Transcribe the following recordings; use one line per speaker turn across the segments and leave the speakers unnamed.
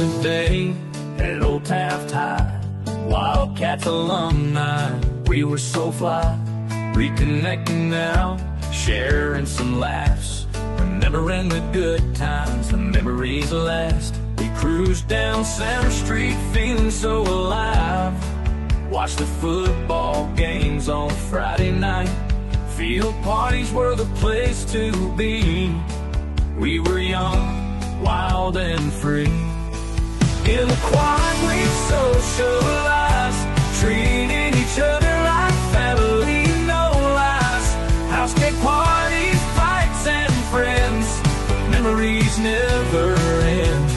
the day at Old Taft High. Wildcats alumni, we were so fly. Reconnecting now, sharing some laughs. Remembering the good times, the memories last. We cruised down Center Street feeling so alive. Watched the football games on Friday night. Field parties were the place to be. We were young, wild and free. In the quad we socialized, treating each other like family, no lies. House cake parties, fights and friends, memories never end.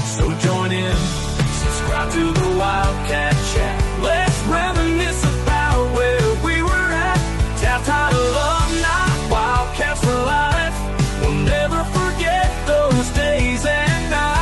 So join in, subscribe to the Wildcat Chat. Let's reminisce about where we were at. Taft High alumni, Wildcats for life. We'll never forget those days and nights.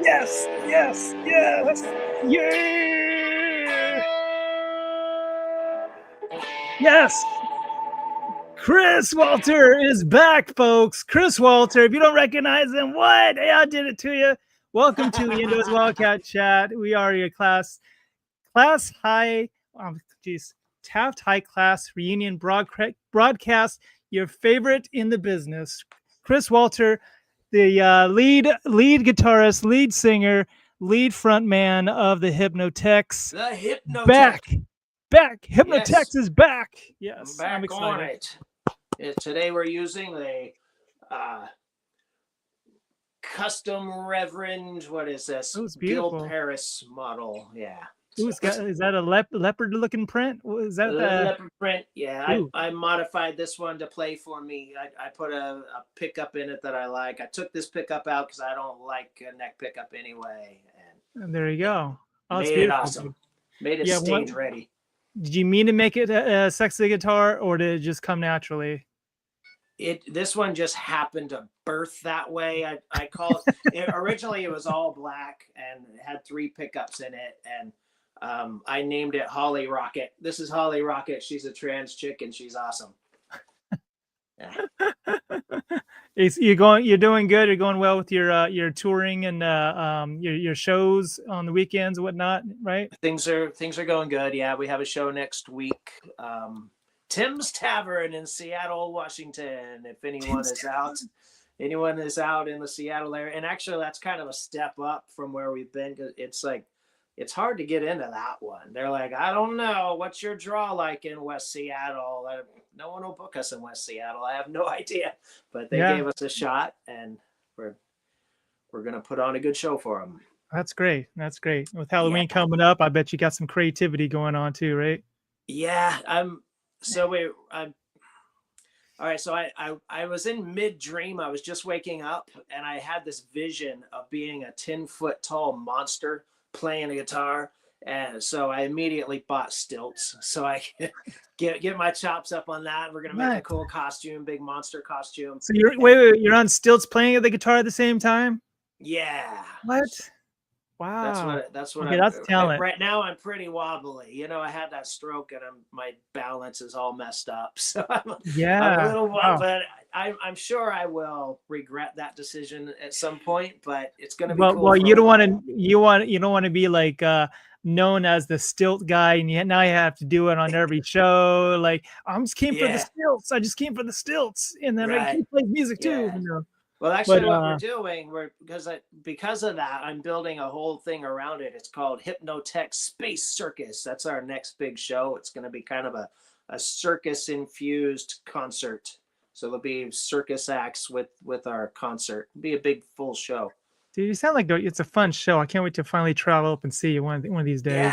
Yes, yes, yes, yeah! Yes! Chris Walter is back, folks. Chris Walter, if you don't recognize him, what? Hey, I did it to you. Welcome to YeNDoR'S WiLDCaT Chat. We are your class high, Taft High class reunion broadcast, your favorite in the business. Chris Walter, the lead guitarist, lead singer, lead frontman of the Hypnotex.
The Hypnotex.
Back. Hypnotex
Yes.
is back. Yes,
I'm
I'm
back
excited.
on it. Today we're using the custom Reverend, what is this?
Oh, it's
Gil
beautiful.
Paris model. Yeah.
Ooh, is that a leopard looking print? Is that the
leopard print? Yeah,
Ooh.
I modified this one to play for me. I put a pickup in it that I like. I took this pickup out because I don't like a neck pickup anyway.
And there you go. Oh,
made it awesome. Made it stage ready.
Did you mean to make it a sexy guitar, or did it just come naturally?
This one just happened to birth that way. I call it originally it was all black and it had 3 pickups in it, and I named it Holly Rocket. This is Holly Rocket. She's a trans chick and she's awesome. Yeah.
You're doing good. You're going well with your touring and your shows on the weekends and whatnot, right?
Things are going good. Yeah, we have a show next week. Tim's Tavern in Seattle, Washington. If anyone is out in the Seattle area, and actually that's kind of a step up from where we've been, because it's hard to get into that one. They're like, I don't know, what's your draw like in West Seattle? No one will book us in West Seattle. I have no idea, but they gave us a shot, and we're gonna put on a good show for them.
That's great. With Halloween coming up, I bet you got some creativity going on too, right?
Yeah, all right. So I was in mid dream. I was just waking up and I had this vision of being a 10-foot tall monster playing a guitar. And so I immediately bought stilts so I could get my chops up on that. We're going to make a cool costume, big monster costume.
So you're on stilts playing the guitar at the same time?
Yeah.
What? Wow.
That's what.
Okay, that's talent.
Right now I'm pretty wobbly. I had that stroke and my balance is all messed up. So I'm a little wobbly, but I'm sure I will regret that decision at some point. But it's going to be cool.
Well, you don't want to be like known as the stilt guy, and now you have to do it on every show. Like, I just came for the stilts. I just came for the stilts, and then I keep playing music too.
Well, actually, what we're doing, because of that, I'm building a whole thing around it. It's called Hypnotex Space Circus. That's our next big show. It's going to be kind of a circus-infused concert. So there'll be circus acts with our concert. It'll be a big, full show.
Dude, you sound like it's a fun show. I can't wait to finally travel up and see you one of these days.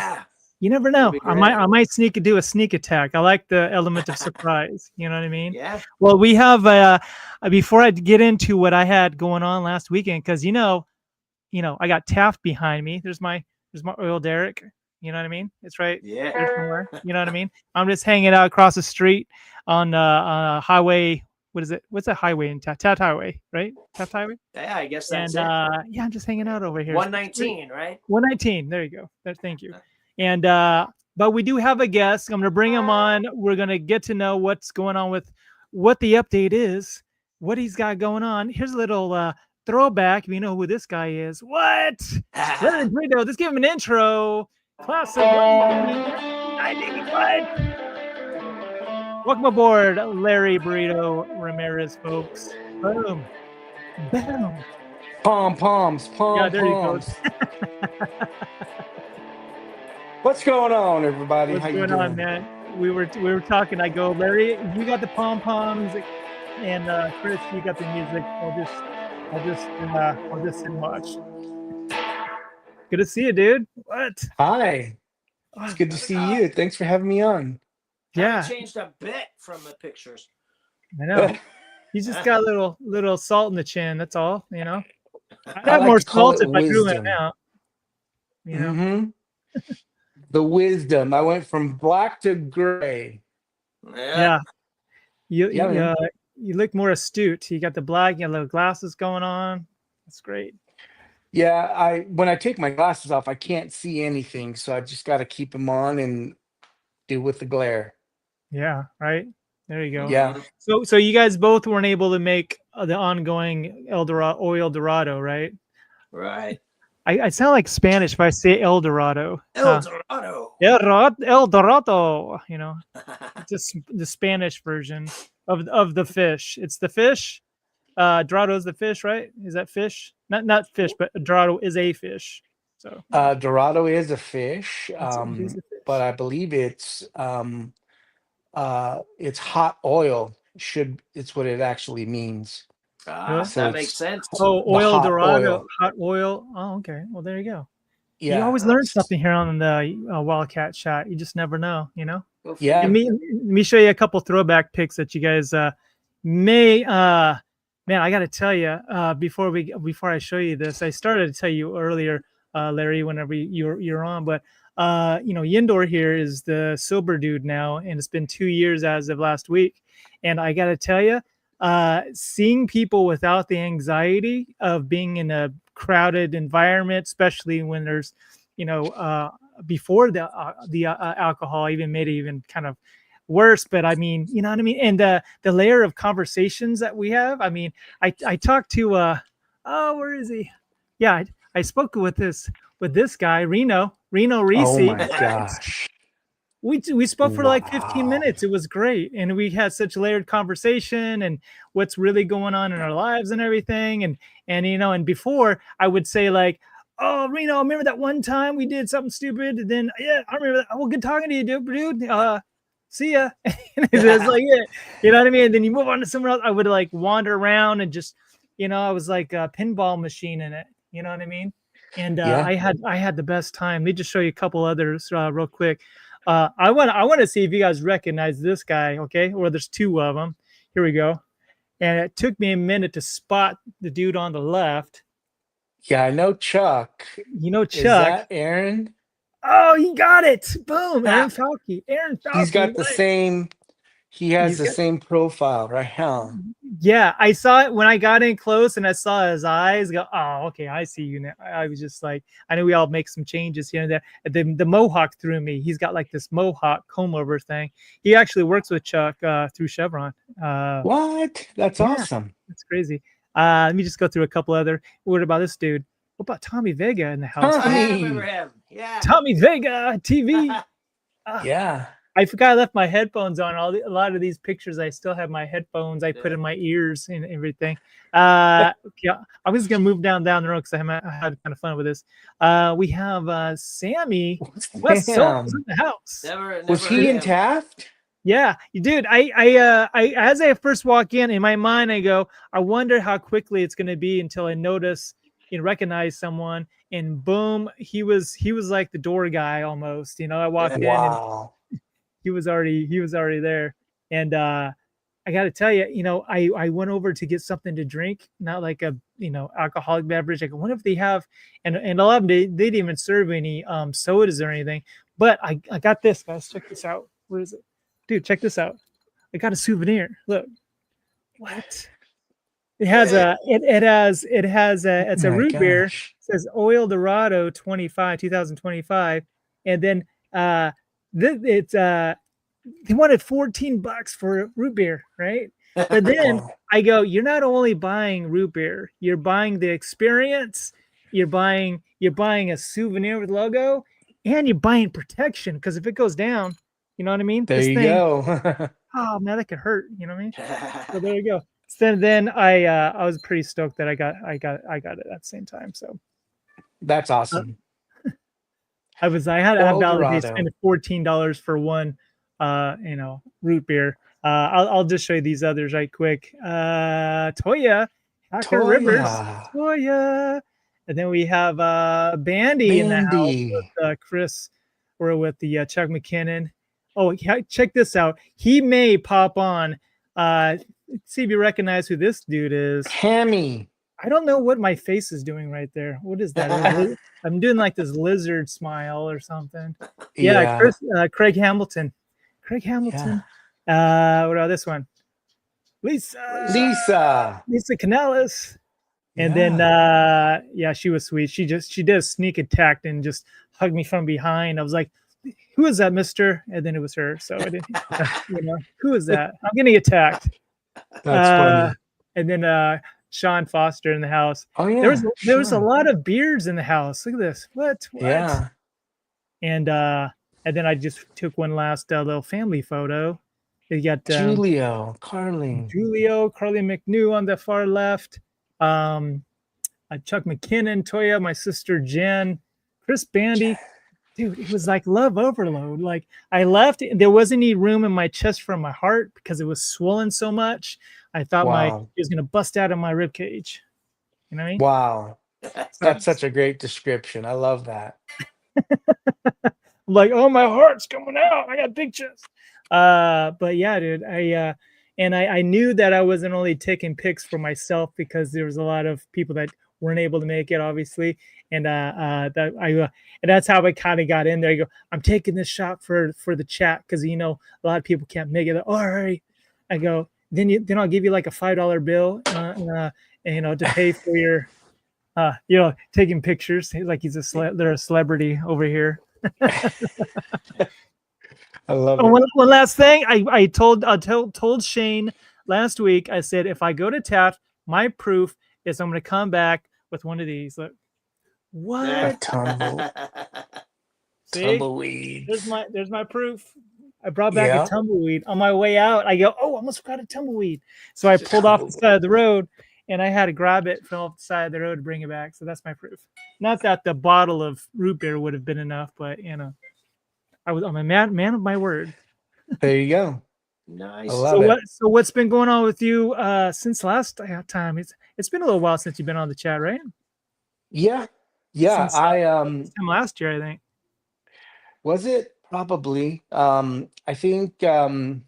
You never
It'll
know.
be
I
great.
might do a sneak attack. I like the element of surprise. You know what I mean?
Yeah.
Well, we have before I get into what I had going on last weekend, because you know, I got Taft behind me. There's my oil derrick. You know what I mean? It's right
Yeah.
here somewhere. You know what I mean? I'm just hanging out across the street on highway. What is it? What's that highway in Taft Highway, right? Taft Highway.
Yeah, I guess
And
that's it.
yeah, I'm just hanging out over here.
119, right?
119. There you go. Thank you. And but we do have a guest. I'm going to bring him on. We're going to get to know what's going on with what the update is, what he's got going on. Here's a little throwback. If you know who this guy is. What? Larry Brito. Let's give him an intro. Class of 1991. Welcome aboard, Larry Burrito Ramirez, folks. Boom. Boom.
Poms.
Yeah, there you go.
What's going on, everybody?
What's
How you
going
doing?
on, man? We were talking. I go, Larry, you got the pom poms, and Chris, you got the music. I'll just sit and watch. Good to see you, dude. What?
Hi. It's good to see you. Thanks for having me on.
Yeah,
Haven't changed a bit from the pictures.
I know. You just got a little salt in the chin. That's all. You know. I'd
I
have
like
more
to call
salt
it
if I grew it
wisdom.
out. You know.
Mm-hmm. The wisdom. I went from black to gray.
Yeah. You
man.
you look more astute. You got the black, you got little glasses going on. That's great.
Yeah, when I take my glasses off, I can't see anything, so I just got to keep them on and deal with the glare.
Yeah, right. There you go.
Yeah.
So you guys both weren't able to make the ongoing Oil Dorado, right?
Right.
I sound like Spanish if I say El Dorado.
El Dorado.
El Dorado. You know, just the Spanish version of the fish. It's the fish. Dorado is the fish, right? Is that fish? Not fish, but Dorado is a fish. So
Dorado is a fish,
it is a fish.
but I believe it's hot oil. It's what it actually means.
Really?
So
That
it's
makes sense.
Oh,
the
Oil
hot
Dorado,
oil.
hot oil. Oh, okay. Well, there you go.
Yeah.
You always learn something here on the Wildcat chat. You just never know, you know?
Yeah.
And let me show you a couple throwback pics that you guys may man, I got to tell you before I show you this, I started to tell you earlier, Larry, whenever you're on, but YeNDoR here is the sober dude now, and it's been 2 years as of last week, and I got to tell you, seeing people without the anxiety of being in a crowded environment, especially when there's, before the alcohol even made it even kind of worse. But I mean, you know what I mean? And the layer of conversations that we have. I mean, I talked to where is he? Yeah, I spoke with this guy, Reno Reese.
Oh my gosh.
We spoke for like 15
Wow.
minutes. It was great. And we had such layered conversation and what's really going on in our lives and everything. And and before I would say like, oh, Reno, remember that one time we did something stupid? And then, yeah, I remember that. Well, good talking to you, dude. See ya. It's like, yeah, you know what I mean? And then you move on to somewhere else. I would like wander around and just, I was like a pinball machine in it. You know what I mean? And I had the best time. Let me just show you a couple others real quick. I want to see if you guys recognize this guy. Okay, well, there's two of them. Here we go. And it took me a minute to spot the dude on the left.
Yeah, I know Chuck.
You know Chuck.
Is that Aaron?
Oh, you got it. Boom. Aaron Falke.
He's got the same. He has the same profile, right? Huh?
Yeah, I saw it when I got in close and I saw his eyes go, oh, okay, I see you now. I was just like, I know we all make some changes here and there. The Mohawk threw me. He's got like this Mohawk comb over thing. He actually works with Chuck through Chevron.
What? That's awesome.
That's crazy. Let me just go through a couple other. What about this dude? What about Tommy Vega in the house?
I remember him. Yeah.
Tommy Vega TV.
Yeah.
I forgot I left my headphones on. A lot of these pictures, I still have my headphones. I put in my ears and everything. Yeah, I was gonna move down the road because I had kind of fun with this. We have Sammy West Soul in the house.
Never
Was he in Taft?
Yeah, dude. I as I first walk in my mind, I go, I wonder how quickly it's gonna be until I notice recognize someone, and boom, he was like the door guy almost. I walked in and
Wow.
he was already there. And I got to tell you, I went over to get something to drink, not like a alcoholic beverage. I go, what if they have, and a lot of them they didn't even serve any sodas or anything. But I got this, guys. Check this out. What is it, dude? Check this out. I got a souvenir. Look, what? It has it's
Oh
a
my
root beer. It
gosh.
says Oil Dorado 2025, and then it's they wanted $14 for root beer, right? But then
Wow.
I go, you're not only buying root beer, you're buying the experience, you're buying a souvenir with logo, and you're buying protection because if it goes down, you know what I mean?
There
This
you
thing,
go.
oh man, that could hurt. You know what I mean? So there you go. So then I was pretty stoked that I got it at the same time. So
That's
uh,
awesome.
I had to have
Oil
validate spend
Dorado.
$14 for one root beer. I'll just show you these others right quick. Toya, Hacker Rivers,
Toya.
Toya. And then we have Bandy in the house with
Bandy.
Chris, or with the Chuck McKinnon. Oh, check this out. He may pop on. See if you recognize who this dude is.
Hammy.
I don't know what my face is doing right there. What is that? I'm doing like this lizard smile or something. Yeah,
Yeah.
Craig Hamilton. Craig
Yeah.
Hamilton. What about this one?
Lisa.
Lisa Canellis. And then
Yeah.
yeah, she was sweet. She did a sneak attack and just hugged me from behind. I was like, who is that, mister? And then it was her. So I didn't, who is that? I'm getting attacked.
That's funny.
And then Sean Foster in the house.
Oh
There was a
sure.
lot of beards in the house. Look at this. What?
Yeah.
And then I just took one last little family photo. You got
Julio, Carly.
Julio, Carly McNew on the far left, Chuck McKinnon, Toya, my sister Jen, Chris Bandy. Dude, it was like love overload. Like I left, there wasn't any room in my chest for my heart because it was swollen so much. I thought it
Wow.
was gonna bust out of my rib cage. You know what I mean?
Wow.
So
That's such a great description. I love that.
I'm like, oh, my heart's coming out. I got big chest. But yeah, dude, I knew that I wasn't only taking pics for myself because there was a lot of people that weren't able to make it, obviously, and and that's how I kind of got in there. I go, I'm taking this shot for the chat because a lot of people can't make it. All right, I go, then I'll give you like a $5 bill, to pay for your, taking pictures. Like they're a celebrity over here.
I love
Oh,
it.
one last thing. I told Shane last week. I said if I go to Taft, my proof is I'm going to come back with one of these. Look,
A
what? See,
tumbleweed.
there's my proof. I brought back a
Yeah.
tumbleweed on my way out. I go, oh, I almost got a tumbleweed. So I pulled off the side of the road, and I had to grab it from off the side of the road to bring it back. So that's my proof. Not that the bottle of root beer would have been enough, but I'm a man of my word.
There you go.
Nice.
I love it.
So what's been going on with you since last time? It's been a little while since you've been on the chat, right?
Yeah. Yeah.
Since
I
this time last year, I think.
was it probably. I think well,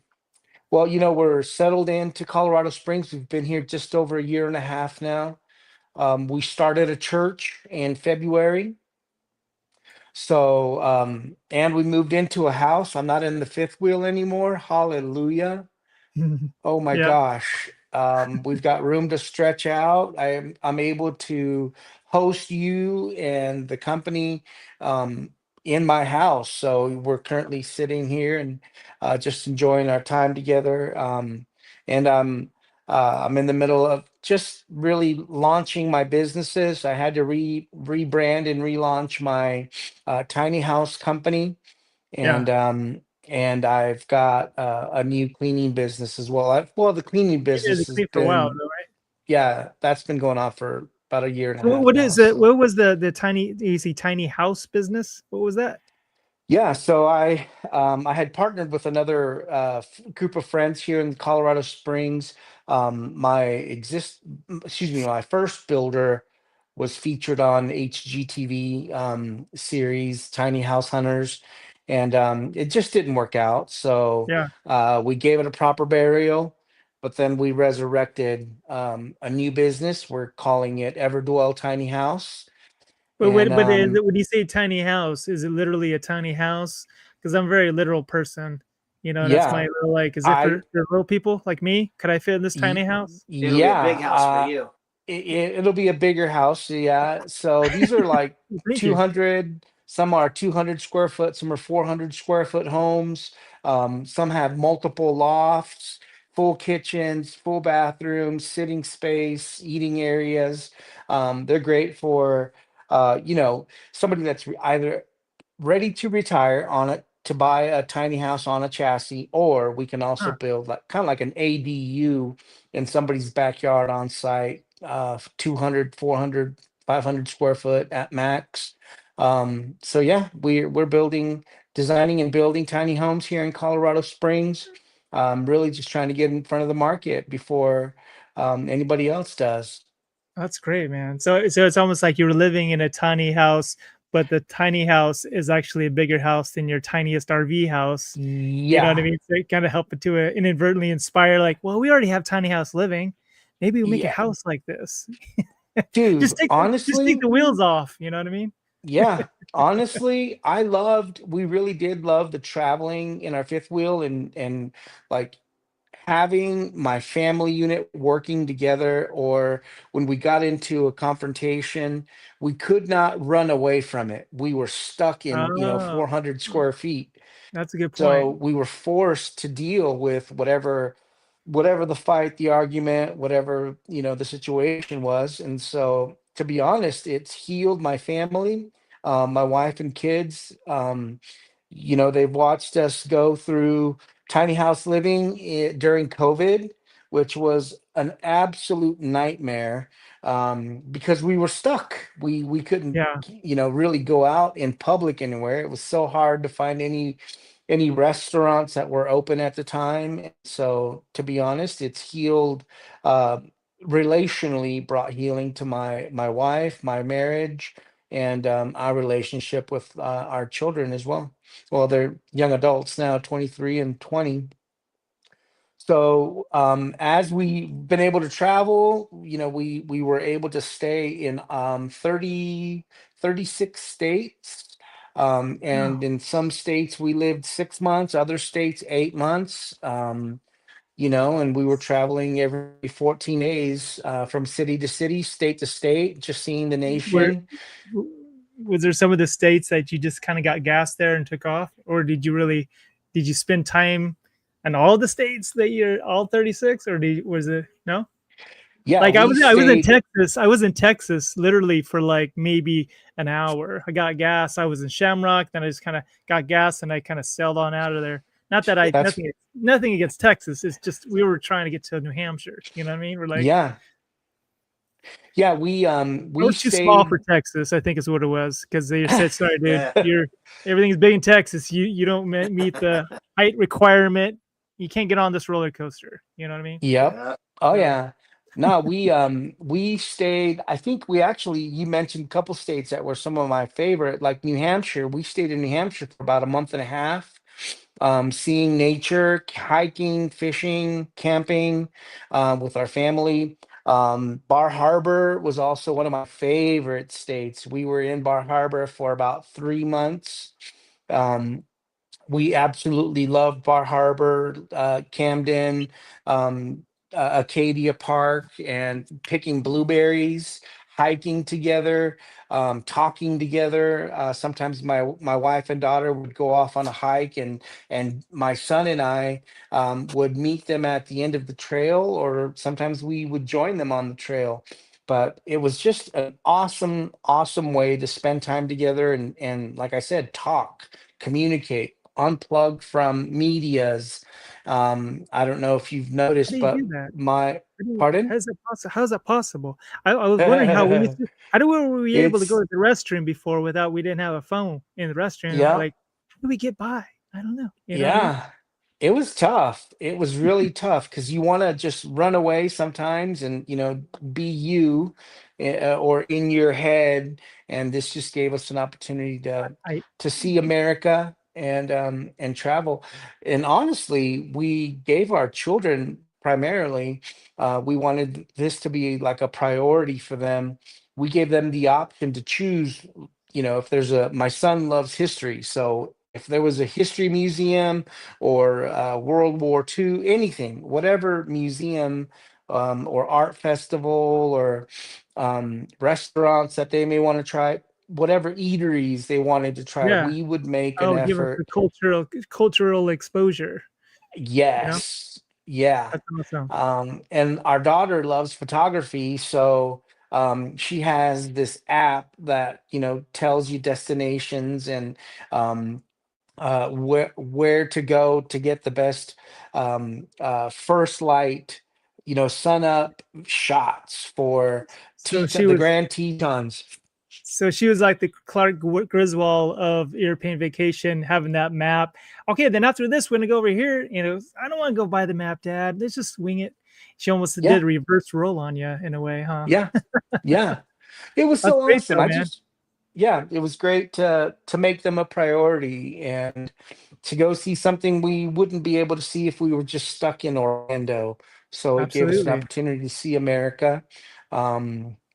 we're settled into Colorado Springs. We've been here just over a year and a half now. We started a church in February. So, and we moved into a house. I'm not in the fifth wheel anymore. Hallelujah. Oh my
Yeah.
gosh. We've got room to stretch out. I'm able to host you and the company in my house. So we're currently sitting here and just enjoying our time together. And I'm in the middle of just really launching my businesses. I had to rebrand and relaunch my tiny house company, and
Yeah.
and I've got a new cleaning business as well. Well, the cleaning
You did the
business has
clean for a while,
been,
though, right?
yeah, that's been going on for about a year and a
So
half
what
now.
is it?
So
What was the tiny house business? What was that?
yeah, so I had partnered with another group of friends here in Colorado Springs. My first builder was featured on HGTV series Tiny House Hunters, and it just didn't work out. So
Yeah.
we gave it a proper burial, but then we resurrected a new business. We're calling it Everdwell Tiny House,
But
and
when you say tiny house, is it literally a tiny house? Because I'm a very literal person. You know, that's my
yeah,
little like. Is it
I
for little people like me? Could I fit in this
y-
tiny house?
It'll be a big house for
yeah.
you.
It'll be a bigger house. Yeah. So these are like
Thank you.
200, some are 200 square foot, some are 400 square foot homes. Some have multiple lofts, full kitchens, full bathrooms, sitting space, eating areas. They're great for, somebody that's either ready to retire on it to buy a tiny house on a chassis, or we can also
Huh.
build like kind of like an ADU in somebody's backyard on site, 200, 400, 500 square foot at max. So yeah, we're designing and building tiny homes here in Colorado Springs. Really just trying to get in front of the market before anybody else does.
That's great, man. So it's almost like you were living in a tiny house, but the tiny house is actually a bigger house than your tiniest RV house. You know what I
Yeah,
mean? So it kind of helped it to inadvertently inspire, like, well, we already have tiny house living. Maybe we'll make a
yeah,
house like this.
dude,
Just take
honestly.
the wheels off. You know what I mean?
Yeah, honestly, we really did love the traveling in our fifth wheel, and like having my family unit working together, or when we got into a confrontation, we could not run away from it. We were stuck in,
Oh,
400 square feet.
that's a good
So
point.
we were forced to deal with whatever the fight, the argument, whatever, the situation was. And so to be honest, it's healed my family, my wife and kids. They've watched us go through tiny house living during COVID, which was an absolute nightmare, because we were stuck. We couldn't,
Yeah,
really go out in public anywhere. It was so hard to find any restaurants that were open at the time. So to be honest, it's healed, uh, relationally, brought healing to my wife, my marriage, and our relationship with our children as well. Well, they're young adults now, 23 and 20. So as we've been able to travel, we were able to stay in 36 states. And
wow.
in some states we lived 6 months, other states 8 months. And we were traveling every 14 days, from city to city, state to state, just seeing the
Where
nation.
was there some of the states that you just kind of got gas there and took off, or did you spend time in all the states that you're all 36, or was it no?
Yeah,
Like
we
I was in
stayed.
Texas. I was in Texas literally for like maybe an hour. I got gas. I was in Shamrock. Then I just kind of got gas and I kind of sailed on out of there. Not that I
That's
nothing against Texas. It's just we were trying to get to New Hampshire. You know what I mean? We're like
yeah, yeah.
I
We
was too small for
stayed.
Texas. I think is what it was because they said, "Sorry, dude, you're everything's big in Texas. You don't meet the height requirement. You can't get on this roller coaster." You know what I mean?
Yep.
Yeah.
Oh
So
yeah. No, we stayed. I think we actually, you mentioned a couple states that were some of my favorite, like New Hampshire. We stayed in New Hampshire for about a month and a half, seeing nature, hiking, fishing, camping, with our family. Bar Harbor was also one of my favorite states. We were in Bar Harbor for about 3 months. Um, we absolutely love Bar Harbor, Camden, um, Acadia Park, and picking blueberries, hiking together, talking together. Sometimes my wife and daughter would go off on a hike, and my son and I would meet them at the end of the trail, or sometimes we would join them on the trail. But it was just an awesome, awesome way to spend time together, and like I said, talk, communicate, unplug from medias. I don't know if you've
how do
noticed,
you do
but
that?
my pardon?
How is that possible? I was wondering how we used to, how do were we able to go
It's
to the restroom before we didn't have a phone in the restroom?
yeah,
Like, how do we get by? I don't know. You know what I mean?
yeah. It was tough. It was really tough because you want to just run away sometimes and, be you, or in your head. And this just gave us an opportunity
I
to see America and travel. And honestly, we gave our children primarily, we wanted this to be like a priority for them. We gave them the option to choose, if there's my son loves history. So if there was a history museum or World War II, anything, whatever museum, or art festival, or restaurants that they may want to try, whatever eateries they wanted to try,
yeah.
we would make an
Oh, give us the
effort.
cultural exposure. You know,
Yes, yeah.
that's awesome.
And our daughter loves photography, so she has this app that tells you destinations and um, where to go to get the best first light, sun up shots for
So she
the
was
Grand Tetons.
So she was like the Clark Griswold of European Vacation, having that map. Okay, then after this, we're gonna go over here. I don't want to go by the map, Dad. Let's just wing it. She almost did
Yeah,
a reverse roll on you in a way, huh?
yeah, yeah. It was
That's
so
great
awesome.
though, man.
Yeah, it was great to make them a priority and to go see something we wouldn't be able to see if we were just stuck in Orlando. So it gave us an
Absolutely.
opportunity to see America.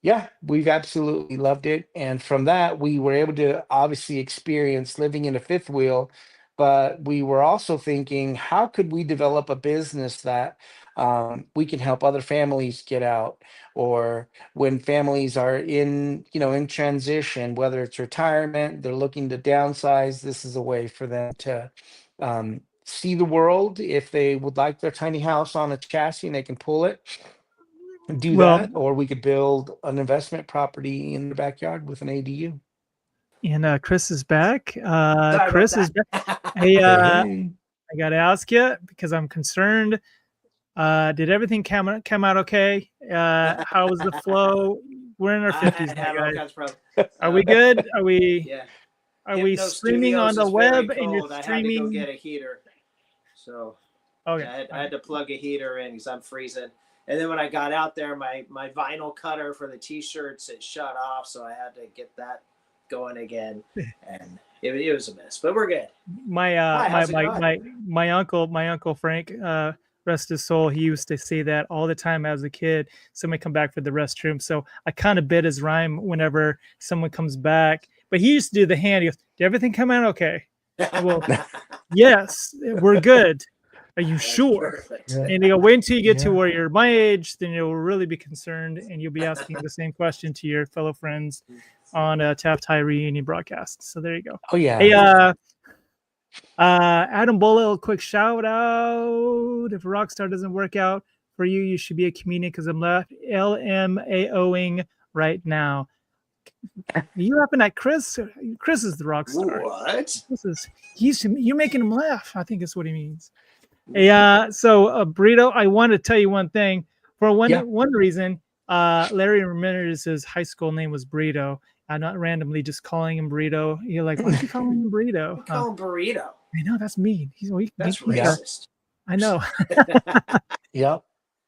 Yeah, we've absolutely loved it. And from that, we were able to obviously experience living in a fifth wheel, but we were also thinking, how could we develop a business that we can help other families get out, or when families are in transition, whether it's retirement, they're looking to downsize, this is a way for them to see the world. If they would like their tiny house on a chassis and they can pull it and do
Well,
that, or we could build an investment property in the backyard with an ADU.
and Chris is back.
Sorry about
Chris is
that.
back. Hey,
Hey, hey.
I gotta ask you because I'm concerned. Did everything come out okay? How was the flow? We're in our
I
50s now,
had all
guys.
kinds of problems.
Are we good? Are we
Yeah.
streaming on
Studios
the
is very
web and you're
cold. I had to go
streaming?
get a heater. So
Okay.
yeah, I had to plug a heater in because I'm freezing. And then when I got out there, my vinyl cutter for the t-shirts, it shut off. So I had to get that going again. And it was a mess, but we're good.
My
Hi, how's it going?
my uncle Frank, rest his soul, he used to say that all the time as a kid. Somebody come back for the restroom, so I kind of bit his rhyme whenever someone comes back. But he used to do the hand. He goes, "Did everything come out okay?" Well, yes, we're good. Are you
That's
sure?
perfect.
Yeah.
And they go, wait until you get to
Yeah.
where you're my age, then you'll really be concerned, and you'll be asking the same question to your fellow friends on a Taft High reunion broadcast. So there you go.
Oh yeah.
Hey, Adam Bola, a quick shout out. If Rockstar doesn't work out for you, you should be a comedian because I'm left LMAOing right now. Are you laughing at Chris? Chris is the rock star.
What?
You're making him laugh. I think that's what he means. Hey, so Burrito, I want to tell you one thing. For one reason, Larry Ramirez's his high school name was Burrito. I'm not randomly just calling him Burrito. You're like, why are you calling him Burrito?
We call him Burrito.
I know that's mean.
That's racist.
I know.
Yep.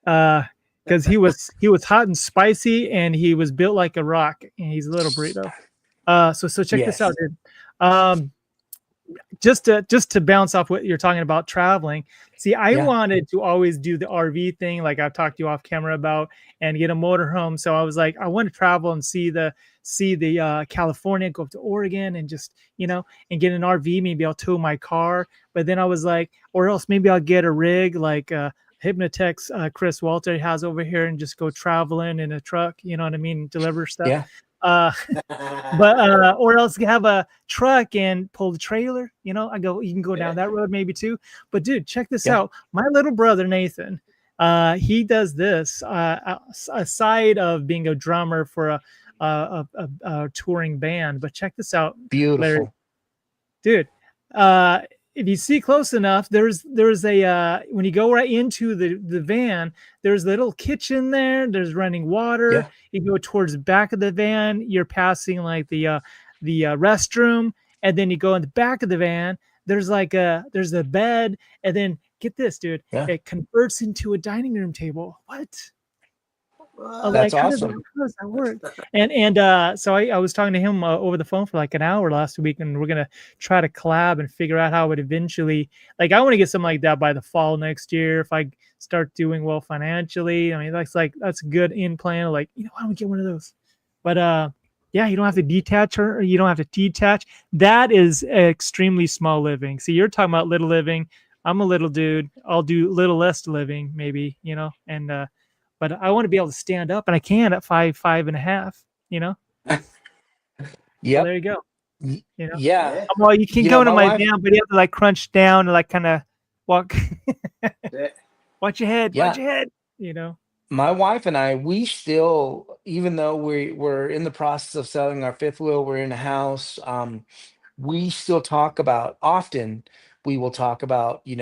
Because he was hot and spicy, and he was built like a rock, and he's a little burrito. So check this out, dude. Just to bounce off what you're talking about traveling. See, I wanted to always do the RV thing, like I've talked to you off camera about, and get a motorhome. So I was like, I want to travel and see the California, go up to Oregon, and just and get an RV. Maybe I'll tow my car. But then I was like, or else maybe I'll get a rig like Hypnotex Chris Walter has over here and just go traveling in a truck. You know what I mean? Deliver stuff.
Yeah.
But or else have a truck and pull the trailer. You can go down that road maybe too. But dude, check this out. My little brother Nathan, he does this aside of being a drummer for a touring band. But check this out,
Beautiful,
Larry. Dude. If you see close enough, there's a when you go right into the van, there's a little kitchen there. There's running water.
Yeah.
You go towards the back of the van, you're passing like the restroom, and then you go in the back of the van. There's a bed, and then get this, dude.
Yeah.
It converts into a dining room table. What? I'm
That's
like, how
awesome.
does that work? So I was talking to him over the phone for like an hour last week, and we're gonna try to collab and figure out how it eventually. Like, I want to get something like that by the fall next year if I start doing well financially. I mean, that's a good in plan. Like, why don't we get one of those? But yeah, you don't have to detach, or you don't have to detach. That is extremely small living. See, you're talking about little living. I'm a little dude. I'll do little less living, maybe, and but I want to be able to stand up, and I can at 5'5.5", So
Yep.
there you go.
Yeah.
Well, you can
You know,
go into
my
my
wife.
van, but you have to like crunch down and like kind of walk. Watch your head. Watch
Yeah.
your head.
My wife and I, we still, even though we're in the process of selling our fifth wheel, we're in a house. We still talk about often. We will talk about, we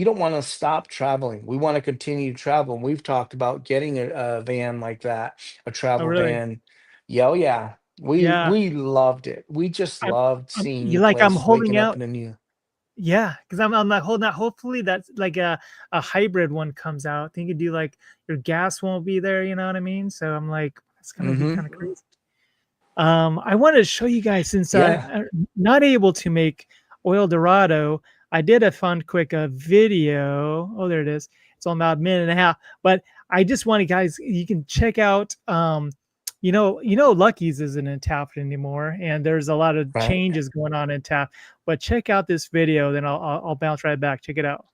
don't want to stop traveling. We want to continue to travel. And we've talked about getting a van like that, a
Oh,
travel
really?
van. Yeah, oh yeah. We
Yeah.
we loved it. We just loved seeing
You
new
like I'm
places,
holding
waking up
out.
in a new.
Yeah, because I'm like holding out. Hopefully that's like a hybrid one comes out. I think you do like your gas won't be there. You know what I mean? So I'm like, it's gonna be
Mm-hmm.
kind of crazy. I wanted to show you guys since
Yeah.
not able to make Oil Dorado. I did a fun quick video. Oh, there it is. It's on about a minute and a half. But I just wanted guys, you can check out. Lucky's isn't in Taft anymore, and there's a lot of
Right.
changes going on in Taft. But check out this video, then I'll bounce right back. Check it out.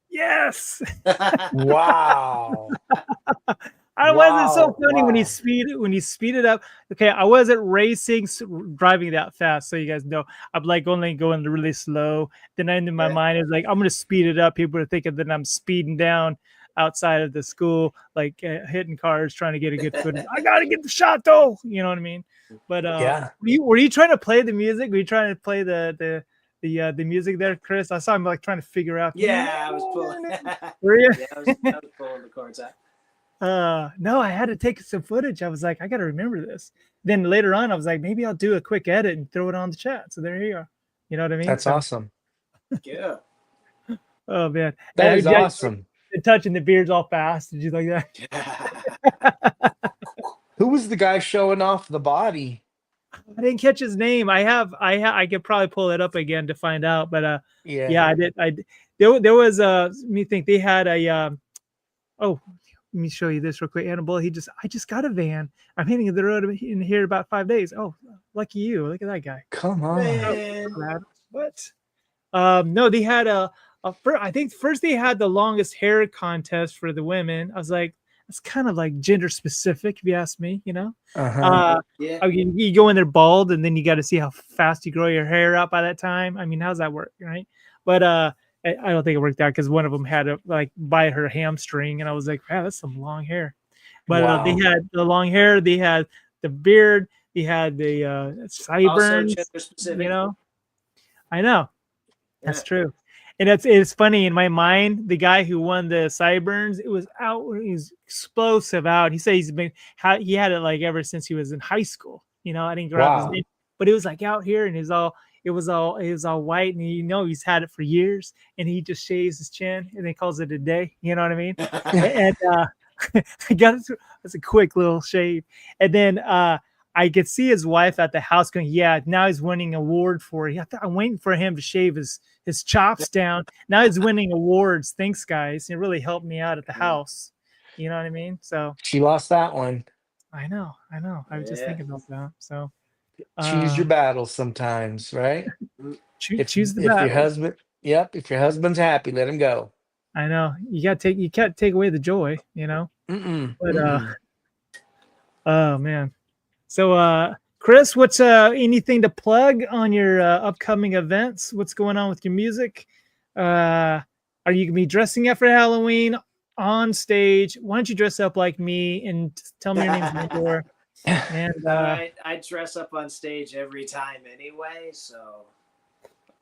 Yes.
Wow.
I wasn't so
Wow.
funny when you
Wow.
speed it up. Okay, I wasn't racing, driving that fast, so you guys know. I'm like only going really slow. Then in my mind is like, I'm gonna speed it up. People are thinking that I'm speeding down outside of the school, like hitting cars, trying to get a good footage. I gotta get the shot though. You know what I mean? But
Yeah.
were you trying to play the music? Were you trying to play the music there, Chris? I saw him like trying to figure out.
Yeah, I was pulling.
Were you?
Yeah, I was pulling the cords out.
No, I had to take some footage. I was like, I got to remember this. Then later on, I was like, maybe I'll do a quick edit and throw it on the chat. So there you go. You know what I mean?
That's
So,
awesome.
Yeah.
oh man,
That is
yeah,
awesome.
touching the beards all fast. Did you like that?
Who was the guy showing off the body?
I didn't catch his name. I could probably pull it up again to find out. But
Yeah.
yeah, I did. There was let me think. They had a oh. Let me show you this real quick. Annabelle, I just got a van. I'm hitting the road in here about 5 days. Oh, lucky you. Look at that guy.
Come on.
Man.
What? No, they had I think first they had the longest hair contest for the women. I was like, that's kind of like gender specific, if you ask me,
Uh-huh.
Yeah.
I mean, you go in there bald and then you got to see how fast you grow your hair out by that time. I mean, how's that work, right? But I don't think it worked out because one of them had to like buy her hamstring, and I was like, wow, that's some long hair. But
Wow.
they had the long hair, they had the beard, He had the
Also
sideburns.
gender specific.
You know, I know. That's
Yeah.
true. And it's funny in my mind, the guy who won the sideburns, it was out. He's explosive out. He said he had it like ever since he was in high school. You know, I didn't grab his
Wow.
name, but it was like out here, and it was all white, and you know he's had it for years, and he just shaves his chin and then calls it a day. You know what I mean? And I got it through. It's a quick little shave, and then I could see his wife at the house going, "Yeah, now he's winning an award for it. I'm waiting for him to shave his chops down. Now he's winning awards. Thanks, guys. It really helped me out at the house. You know what I mean? So
She lost that one.
I know. I was just thinking about that. So
Choose your battles sometimes, right?
choose the
If your
battle.
husband, if your husband's happy, let him go.
I know you can't take away the joy, you know. But oh man. So Chris, what's anything to plug on your upcoming events? What's going on with your music? Are you gonna be dressing up for Halloween on stage? Why don't you dress up like me and tell me your name's YeNDoR? And
I dress up on stage every time anyway, so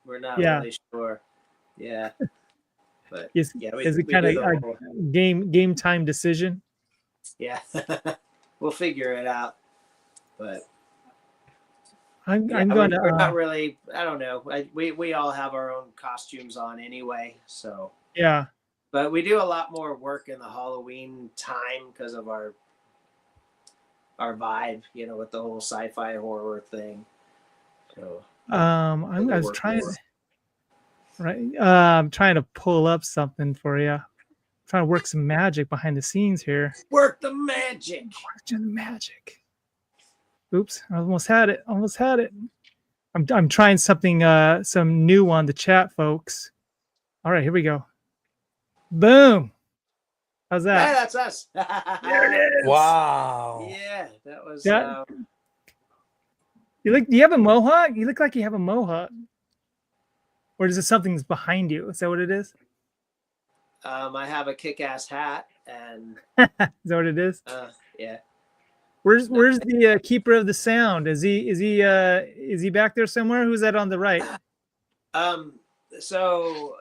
we're not really sure. Yeah. But
is it kind of a game time decision?
Yeah. We'll figure it out. But
I'm going to.
We're not really. I don't know. We all have our own costumes on anyway, so
yeah.
But we do a lot more work in the Halloween time because of our vibe, you know, with the whole sci-fi horror thing. So
I was trying. I'm trying to pull up something for you. Trying to work some magic behind the scenes here.
Work the magic.
Working the magic. Oops, I almost had it. I'm trying something some new on the chat, folks. All right, here we go. Boom. How's that?
Yeah, that's us.
There it is.
Wow.
Yeah, that was
do you have a mohawk? You look like you have a mohawk. Or is it something's behind you? Is that what it is?
I have a kick-ass hat and
is that what it is?
Yeah.
Where's the keeper of the sound? Is he back there somewhere? Who's that on the right?
So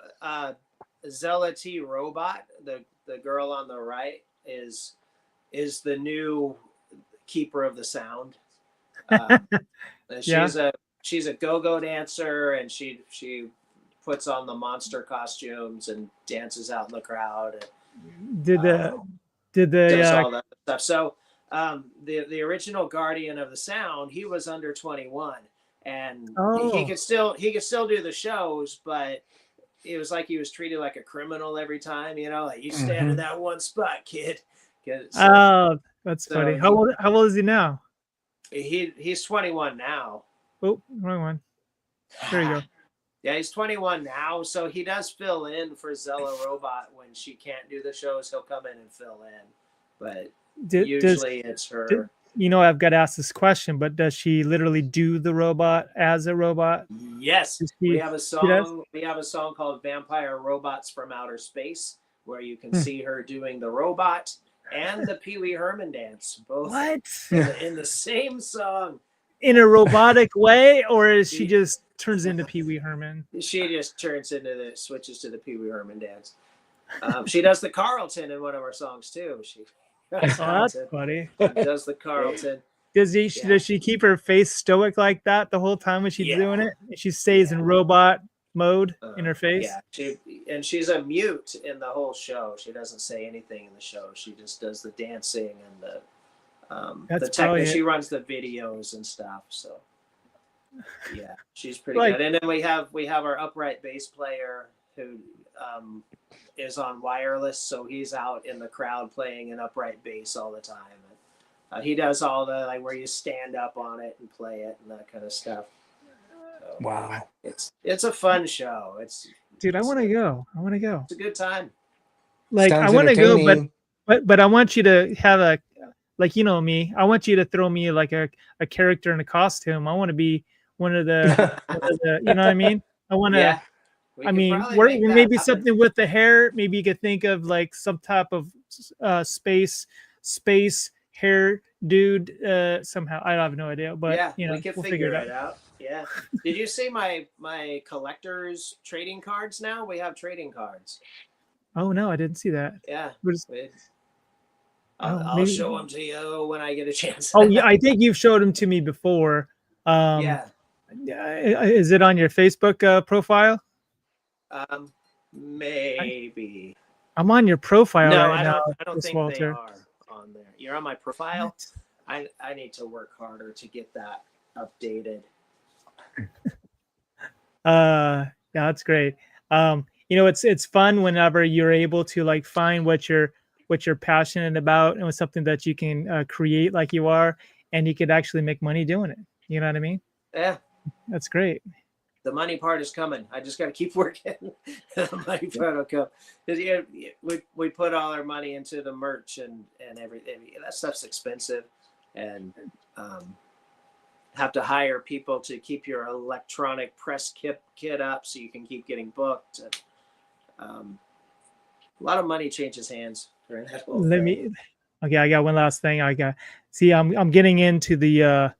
Zella T Robot, the girl on the right, is the new keeper of the sound. She's a go-go dancer, and she puts on the monster costumes and dances out in the crowd.
Did
does all that stuff. So the original guardian of the sound, he was under 21, and he could still do the shows, but it was like he was treated like a criminal every time, you know, like you stand in that one spot, kid.
That's funny. How old is he now?
He's 21 now.
Oh, wrong one. There you go.
Yeah, he's 21 now, so he does fill in for Zella Robot when she can't do the shows. He'll come in and fill in, but usually it's her.
You know, I've got to ask this question, but does she literally do the robot as a robot?
Yes, we have a song. We have a song called "Vampire Robots from Outer Space," where you can see her doing the robot and the Pee Wee Herman dance, both in the same song.
In a robotic way, or is she just turns into Pee Wee Herman?
She just switches to the Pee Wee Herman dance. She does the Carlton in one of our songs too.
That's funny.
Does the Carlton?
Does she keep her face stoic like that the whole time when she's doing it? She stays in robot mode in her face.
Yeah, she's a mute in the whole show. She doesn't say anything in the show. She just does the dancing and the she runs the videos and stuff. So yeah, she's pretty good. And then we have our upright bass player who is on wireless, so he's out in the crowd playing an upright bass all the time. And, he does all the where you stand up on it and play it and that kind of stuff. So,
wow,
it's a fun show.
I want to go.
It's a good time.
I want to go, but I want you to have you know me. I want you to throw me like a character in a costume. I want to be one of the you know what I mean? I want to. Yeah. Maybe something with the hair. Maybe you could think of like some type of space hair dude somehow. I have no idea, but
Yeah,
you know,
we could
we'll
figure
figure it
it
out.
out. Yeah. Did you see my collector's trading cards now? We have trading cards.
Oh no, I didn't see that.
Yeah.
Was,
I'll,
oh,
I'll
maybe.
show them to you when I get a chance.
Oh yeah, I think you've showed them to me before.
Yeah.
Is it on your Facebook profile?
Maybe.
I'm on your profile
No,
right now,
I don't
Chris
think they
Walter.
are on there. You're on my profile. I need to work harder to get that updated.
Yeah, that's great. You know, it's fun whenever you're able to like find what you're passionate about and with something that you can create like you are, and you could actually make money doing it. You know what I mean?
Yeah.
That's great.
The money part is coming. I just got to keep working. The money part will come. Because we put all our money into the merch and everything. That stuff's expensive, and have to hire people to keep your electronic press kit up so you can keep getting booked. And, a lot of money changes hands during that whole thing.
Okay, I got one last thing. I'm getting into the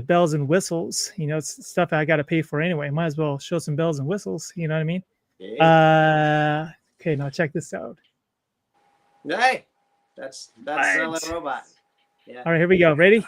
bells and whistles. You know, it's stuff I got to pay for anyway. Might as well show some bells and whistles. You know what I mean?
Yeah.
Okay, now check this out.
Hey, that's
Right.
Zelda Robot. Yeah.
All right, here we go. Ready?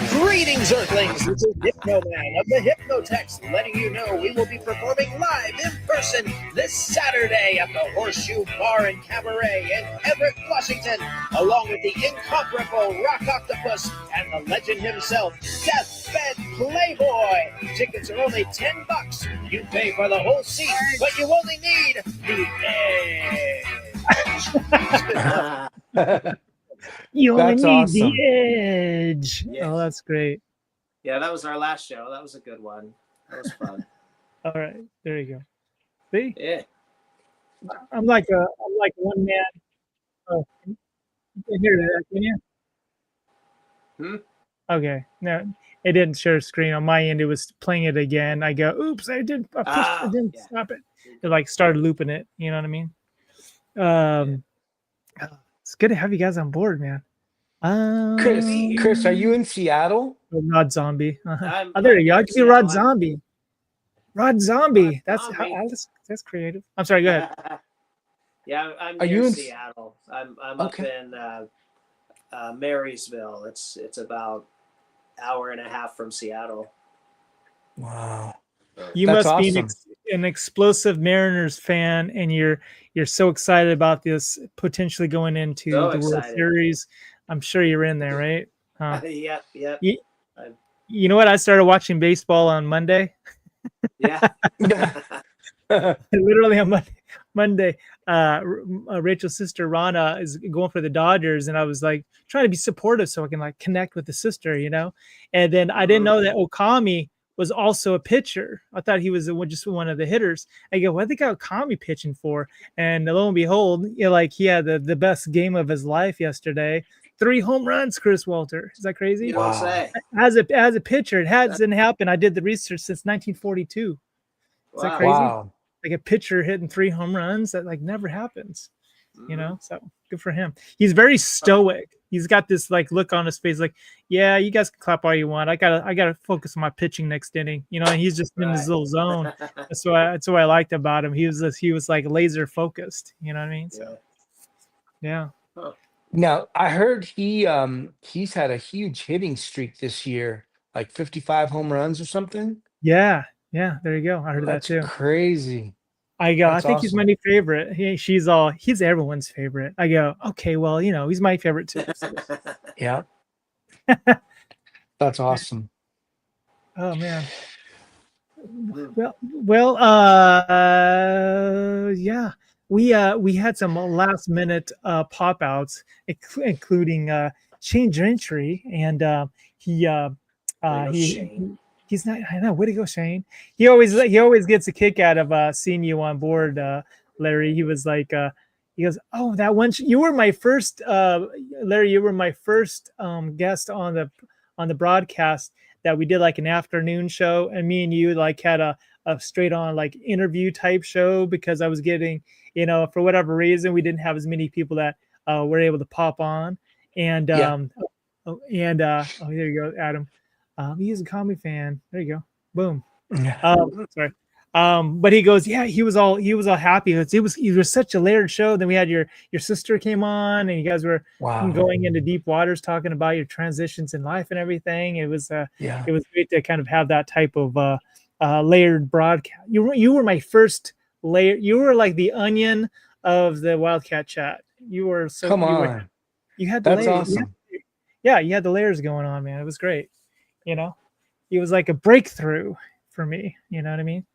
Greetings, Earthlings! This is Hypno-Man of the Hypnotext, letting you know we will be performing live in person this Saturday at the Horseshoe Bar and Cabaret in Everett, Washington, along with the incomparable Rock Octopus and the legend himself, Deathbed Playboy. Tickets are only $10. You pay for the whole seat, but you only need the edge.
You only
That's
need
awesome.
the edge.
Yes.
Oh, that's great.
Yeah, that was our last show. That was a good one. That was fun.
All right, there you go. See,
Yeah.
I'm like one man. Oh, you can hear that, can you? Okay, no, it didn't share screen on my end. It was playing it again. I go, oops, I didn't stop it. It like started looping it. You know what I mean? It's good to have you guys on board, man.
Chris, are you in Seattle?
Rod Zombie.
I'm
There you go.
here
I
in
can be Rod
Seattle.
Zombie. Rod Zombie.
Rod
That's
Zombie.
that's creative. I'm sorry. Go ahead.
Yeah, I'm
Are
near
you in
Seattle. I'm
Okay.
up in Marysville. It's about hour and a half from Seattle.
Wow.
You
That's
must be
awesome.
an explosive Mariners fan, and you're so excited about this potentially going into
So
the World
excited.
Series. I'm sure you're in there, right?
Yep.
You know what? I started watching baseball on Monday.
Yeah.
Literally on Monday, Rachel's sister Rana is going for the Dodgers, and I was like trying to be supportive so I can like connect with the sister, you know. And then I didn't know that Okami was also a pitcher. I thought he was just one of the hitters. I go, what they got Okami pitching for? And lo and behold, you know, like he had the best game of his life yesterday. 3 home runs, Chris Walter. Is that crazy?
You don't say.
As a pitcher, it hasn't happened. I did the research since 1942. Is that crazy?
Wow.
Like a pitcher hitting 3 home runs, that like never happens, you know. So good for him. He's very stoic. He's got this like look on his face, like, yeah, you guys can clap all you want. I gotta focus on my pitching next inning, you know. And he's just in his little zone. That's what I liked about him. He was like laser focused. You know what I mean? So, yeah.
Now I heard he's had a huge hitting streak this year, like 55 home runs or something.
Yeah. There you go. I heard that
That's
too.
crazy.
I go,
That's
I think he's
awesome.
my favorite. He's everyone's favorite. I go, okay, well, you know, he's my favorite too. So.
Yeah. That's awesome.
Oh man. Well, yeah. We had some last minute pop outs, including Shane Gentry, and
Shane.
he's not. I know. Way to go, Shane. He always gets a kick out of seeing you on board, Larry. He was like, he goes, "Oh, that one. You were my first, Larry. You were my first guest on the broadcast that we did like an afternoon show, and me and you like had a straight on like interview type show because I was getting, you know, for whatever reason we didn't have as many people that were able to pop on. And
Yeah.
oh, there you go, Adam. He's a comic fan. There you go. Boom.
Yeah.
Sorry. But he goes, yeah, he was all happy. It was such a layered show. Then we had your sister came on, and you guys were
Wow.
going into deep waters, talking about your transitions in life and everything. It was
Yeah.
great to kind of have that type of layered broadcast. You were my first layer. You were like the onion of the Wildcat chat. You were so
Come on.
you had the
That's
layers.
awesome.
Yeah, you had the layers going on, man. It was great. You know, it was like a breakthrough for me. You know what I mean?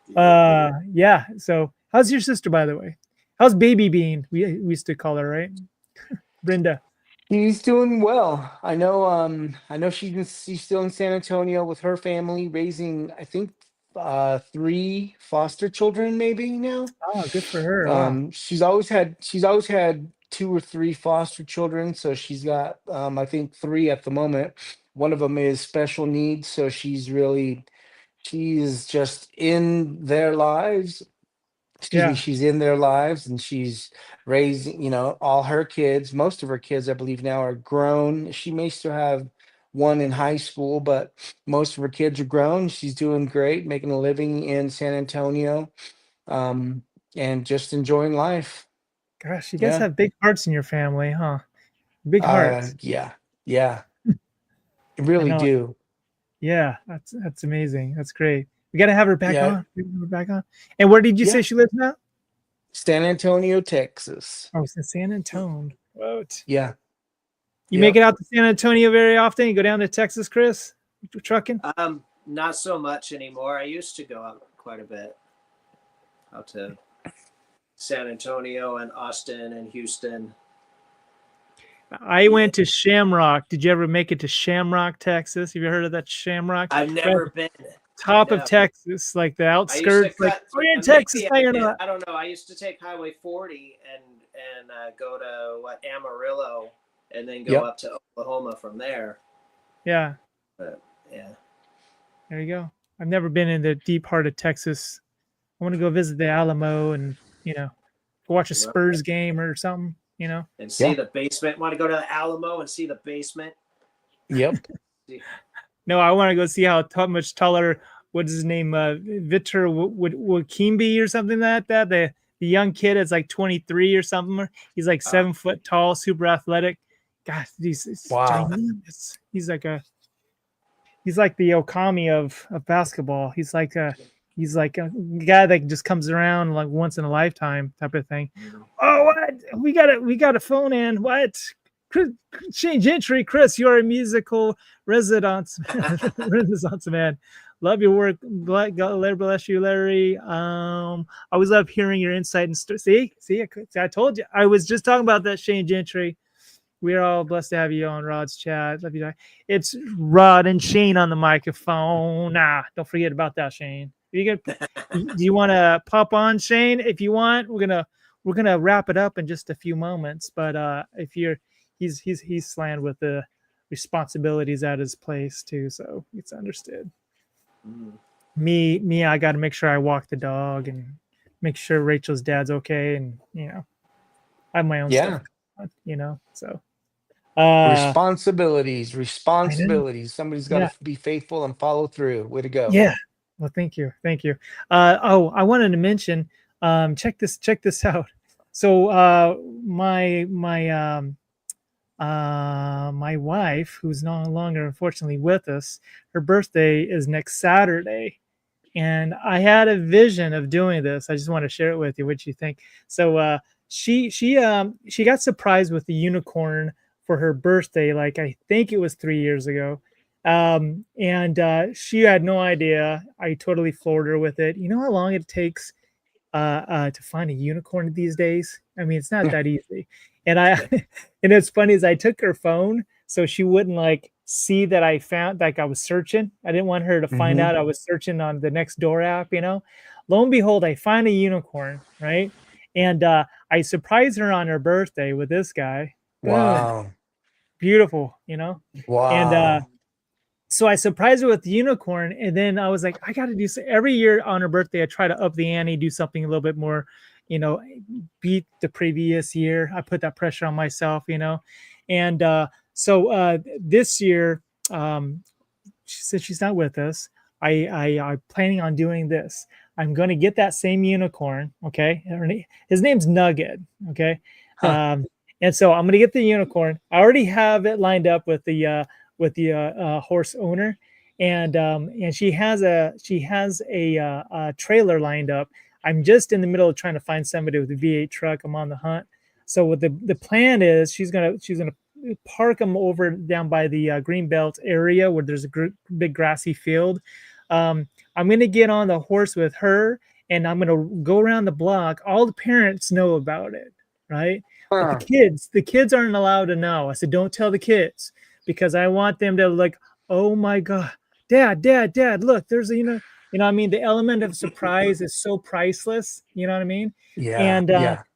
Yeah. So how's your sister, by the way? How's baby Bean? We used to call her, right? Brenda.
He's doing well. I know she's still in San Antonio with her family, raising, I think, 3 foster children maybe now.
Oh, good for her. Wow.
She's always had 2 or 3 foster children, so she's got I think 3 at the moment. One of them is special needs, so she's just in their lives. Excuse me,
Yeah.
she's in their lives, and she's raising, all her kids. Most of her kids, I believe, now are grown. She may still have one in high school, but most of her kids are grown. She's doing great, making a living in San Antonio, and just enjoying life.
Gosh, you guys
Yeah.
have big hearts in your family, huh? Big hearts.
Yeah. You
I
really
know.
do.
Yeah, that's amazing. That's great. We got to have her back
Yeah.
on. We gotta have her back on. And where did you say
Yeah.
she lives now?
San Antonio, Texas.
Oh, it's in San Antonio. What?
Yeah.
You
Yep.
make it out to San Antonio very often? You go down to Texas, Chris? Trucking?
Not so much anymore. I used to go out quite a bit, out to San Antonio and Austin and Houston.
I went to Shamrock. Did you ever make it to Shamrock, Texas? Have you heard of that Shamrock?
I've never been.
Top
No.
of Texas, like the
I used to
outskirts. Like,
cut
oh, you're in
through-
Texas,
maybe
now
I
you're
did.
not.
I don't know. I used to take Highway 40 and go to Amarillo, and then go
Yep.
up to Oklahoma from there.
Yeah,
But yeah,
there you go. I've never been in the deep heart of Texas. I want to go visit the Alamo and, go watch a Spurs game or something,
and see
Yeah.
the basement. Want to go to the Alamo and see the basement?
Yep.
No, I want to go see how much taller, what's his name, Victor Wakimbi or something like that. The young kid is like 23 or something. He's like 7 foot tall, super athletic. God, he's
Wow.
ginormous. He's like the Okami of basketball. He's like a guy that just comes around like once in a lifetime type of thing. Oh, what? We got a phone in. What? Shane Gentry, Chris, you're a musical renaissance man. Love your work. God bless you, Larry. Always love hearing your insight and see, I told you. I was just talking about that, Shane Gentry. We're all blessed to have you on Rod's chat. Love you. It's Rod and Shane on the microphone. Don't forget about that, Shane. Do you want to pop on, Shane? If you want, we're gonna wrap it up in just a few moments. But if you're he's slammed with the responsibilities at his place too, so it's understood. Me, I got to make sure I walk the dog and make sure Rachel's dad's okay, and I have my own stuff, so
Responsibilities. Somebody's got to be faithful and follow through. Way to go.
Yeah. Well, thank you. I wanted to mention, check this out. So my wife, who's no longer unfortunately with us, her birthday is next Saturday, and I had a vision of doing this. I just want to share it with you. What you think? So she got surprised with the unicorn for her birthday, like I think it was 3 years ago. And she had no idea. I totally floored her with it. You know how long it takes to find a unicorn these days? I mean, it's not that easy. And and it's funny is I took her phone so she wouldn't like see that I found, like I was searching. I didn't want her to find out I was searching on the Nextdoor app, Lo and behold, I find a unicorn, right? And I surprised her on her birthday with this guy.
Wow.
Beautiful,
Wow.
And so I surprised her with the unicorn, and then I was like, I got to do so. Every year on her birthday, I try to up the ante, do something a little bit more, beat the previous year. I put that pressure on myself, and so this year, she said she's not with us. I'm planning on doing this. I'm going to get that same unicorn. Okay. His name's Nugget. Okay.
Huh.
And so I'm going to get the unicorn. I already have it lined up with the horse owner. And she has a trailer lined up. I'm just in the middle of trying to find somebody with a V8 truck. I'm on the hunt. So what the plan is, she's gonna park them over down by the Greenbelt area where there's a big grassy field. I'm going to get on the horse with her, and I'm going to go around the block. All the parents know about it, right? But the kids aren't allowed to know. I said, don't tell the kids, because I want them to like, oh my God, dad, look, there's I mean, the element of surprise is so priceless. You know what I mean? And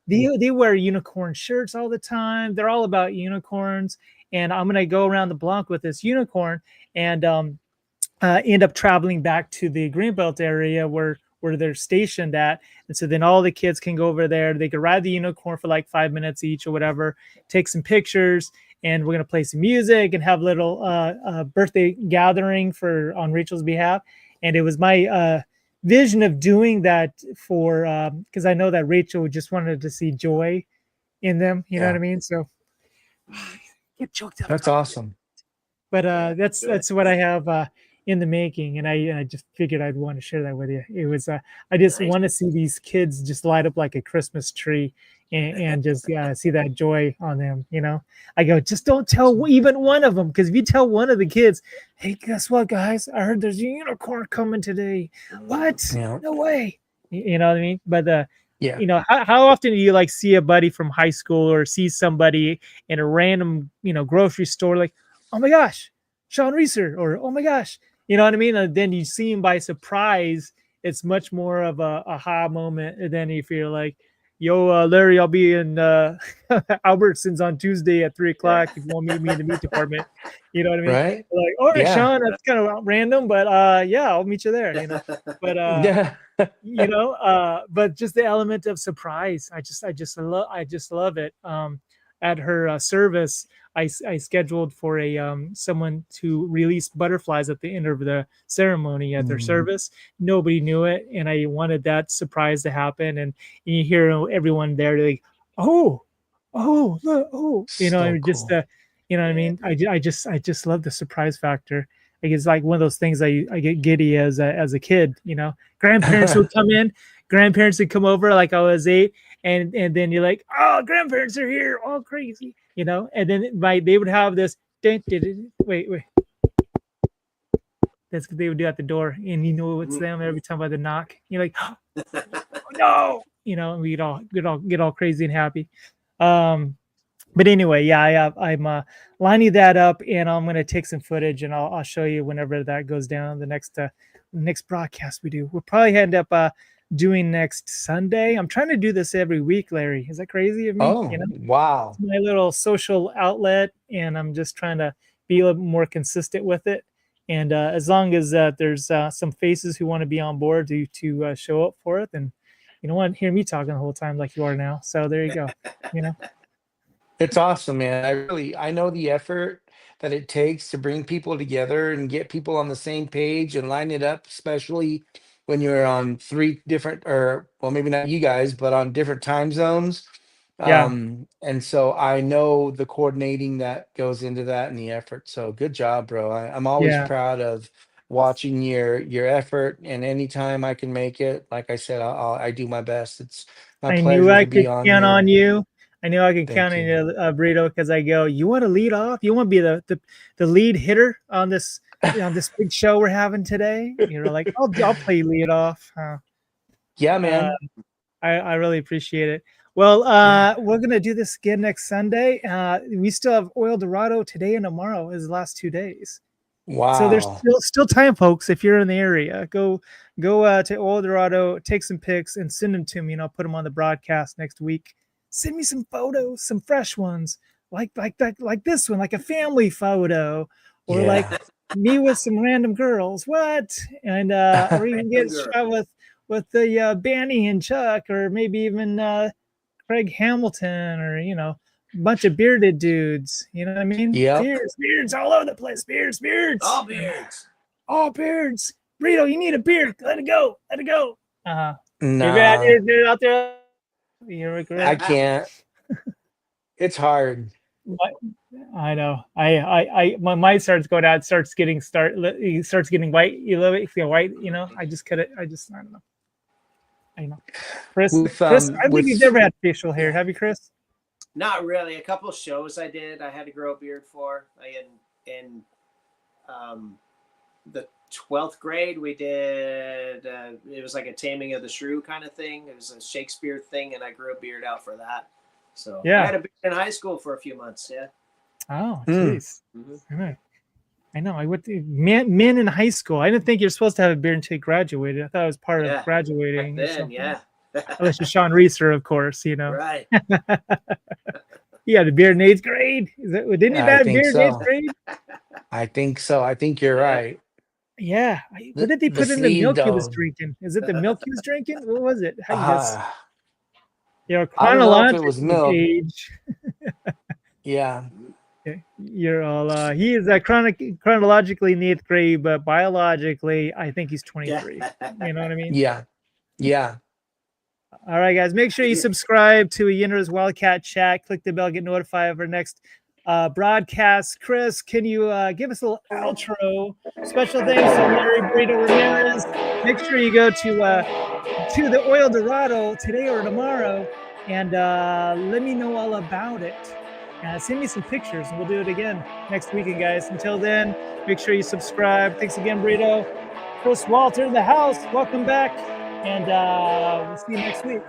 they wear unicorn shirts all the time. They're all about unicorns. And I'm going to go around the block with this unicorn and end up traveling back to the Greenbelt area where they're stationed at. And so then all the kids can go over there. They could ride the unicorn for like 5 minutes each or whatever, take some pictures, and we're going to play some music and have a little birthday gathering on Rachel's behalf. And it was my vision of doing that for because I know that Rachel just wanted to see joy in them. You know what I mean? So get choked up.
That's awesome.
But that's what I have in the making, and I just figured I'd want to share that with you. It was I just want to see these kids just light up like a Christmas tree and just see that joy on them. I go, just don't tell even one of them, because if you tell one of the kids, hey, guess what, guys? I heard there's a unicorn coming today. What?
Yeah.
No way. You know what I mean? But
yeah.
How often do you like see a buddy from high school or see somebody in a random grocery store like, oh my gosh, Sean Reeser, or oh my gosh, you know what I mean? And then you see him by surprise. It's much more of a aha moment than if you're like, yo, Larry, I'll be in Albertsons on Tuesday at 3:00 if you want to meet me in the meat department. You know what I mean?
Right.
Like, all right, Sean, that's kind of random, but yeah, I'll meet you there. But but just the element of surprise, I just love it. At her service, I scheduled for someone to release butterflies at the end of the ceremony at their service. Nobody knew it, and I wanted that surprise to happen. And you hear everyone there like, oh, look, oh,
So
just
cool.
you know what I mean? I just love the surprise factor. Like, it's like one of those things I get giddy as a kid. Grandparents would come in, grandparents would come over like I was 8. And then you're like, oh, grandparents are here, all crazy, and then they would have this wait, that's what they would do at the door, and it's them every time by the knock. You're like, oh, no, and we'd all get all crazy and happy. But anyway, I'm lining that up, and I'm gonna take some footage, and I'll show you whenever that goes down. The next broadcast we do, we'll probably end up doing next Sunday. I'm trying to do this every week, Larry. Is that crazy of me?
Oh, wow.
It's my little social outlet, and I'm just trying to be a little more consistent with it. And as long as there's some faces who want to be on board to show up for it, then you don't want to hear me talking the whole time like you are now. So there you go.
It's awesome, man. I know the effort that it takes to bring people together and get people on the same page and line it up, especially when you're on 3 different, or well, maybe not you guys, but on different time zones.
Yeah.
And so I know the coordinating that goes into that and the effort. So good job, bro. I'm always
Yeah.
proud of watching your effort, and anytime I can make it, like I said, I do my best. It's my
I knew
pleasure
I
to be
could
on
count on
here.
you. I knew I could count
Thank
on
you.
you, Burrito, because I go, you want to lead off? You want to be the lead hitter on this big show we're having today? You're like, I'll play lead off.
Yeah, man.
I really appreciate it. Well,
Yeah.
we're gonna do this again next Sunday. We still have Oil Dorado today and tomorrow is the last 2 days. So there's
Wow.
still time, folks. If you're in the area, go to Oil Dorado, take some pics, and send them to me, and I'll put them on the broadcast next week. Send me some photos, some fresh ones, like this one, like a family photo, or like
Yeah.
me with some random girls. What? And or even get shot with with the Banny and Chuck, or maybe even Craig Hamilton, or a bunch of bearded dudes. You know what I mean?
Yep.
Beards all over the place. Beards.
All beards.
All beards. Burrito, you need a beard. Let it go.
Nah,
You're out there. You regret.
I can't. It's hard.
I know. My mind starts going out. He starts getting white. You love it. You feel white. I just cut it. I don't know. I know. Chris, I think you've never had facial hair, have you, Chris?
Not really. A couple shows I did. I had to grow a beard for. In the 12th grade, we did. It was like a Taming of the Shrew kind of thing. It was a Shakespeare thing, and I grew a beard out for that. So I had a beard in high school for a few months. Yeah.
Oh, jeez. I know. I went to men in high school. I didn't think you're supposed to have a beard until you graduated. I thought it was part of graduating.
Back then, yeah.
Unless you're Sean Reeser, of course.
Right.
He had a beard in 8th grade. Didn't he have a beard in 8th grade?
I think so. I think you're right.
Yeah. What did they put in the milk he was drinking? Is it the milk he was drinking? What was it? Chronological age.
Yeah.
You're all he is chronologically in the 8th grade, but biologically, I think he's 23. You know what I mean?
Yeah.
All right, guys. Make sure you subscribe to YeNDoR'S WiLDCaT chat. Click the bell, get notified of our next broadcast. Chris, can you give us a little outro? Special thanks to Larry Burrito Ramirez. Make sure you go to the Oil Dorado today or tomorrow, and let me know all about it. Send me some pictures, and we'll do it again next weekend, guys. Until then, make sure you subscribe. Thanks again, Burrito. Chris Walter in the house. Welcome back, and we'll see you next week.